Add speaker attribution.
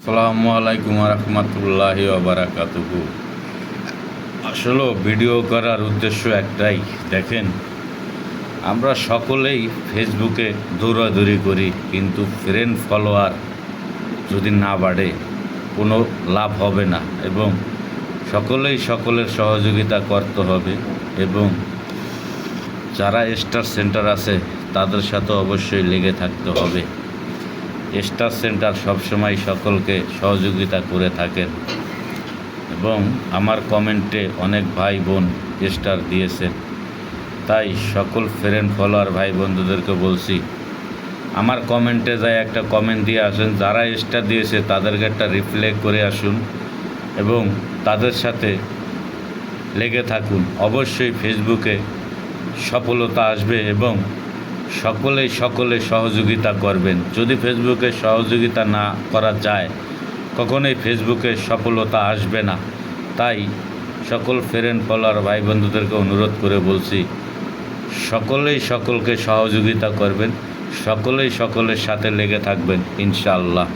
Speaker 1: আসসালামু আলাইকুম রহমতুল্লাহি ওবারাকাতুহু। আসলে ভিডিও করার উদ্দেশ্য একটাই, দেখেন আমরা সকলেই ফেসবুকে দৌড়াদৌড়ি করি, কিন্তু ফ্রেন্ড ফলোয়ার যদি না বাড়ে কোনো লাভ হবে না, এবং সকলেই সকলের সহযোগিতা করতে হবে। এবং যারা স্টার সেন্টার আছে তাদের সাথে অবশ্যই লেগে থাকতে হবে। স্টার সেন্টার সবসময় সকলকে সহযোগিতা করে থাকেন, এবং আমার কমেন্টে অনেক ভাই বোন স্টার দিয়েছেন। তাই সকল ফ্রেন্ড ফলোয়ার ভাই বন্ধুদেরকে বলছি, আমার কমেন্টে যায় একটা কমেন্ট দিয়ে আসুন। যারা স্টার দিয়েছে তাদেরকে একটা রিপ্লাই করে আসুন এবং তাদের সাথে লেগে থাকুন। অবশ্যই ফেসবুকে সফলতা আসবে এবং সকলে সহযোগিতা করবেন। যদি ফেসবুকে সহযোগিতা না করা যায়, কখনোই ফেসবুকে সফলতা আসবে না। তাই সকল ফ্রেন্ড ফলোয়ার ভাই বন্ধুদেরকে অনুরোধ করে বলছি, সকলেই সকলকে সহযোগিতা করবেন, সকলেই সকলের সাথে লেগে থাকবেন ইনশাআল্লাহ।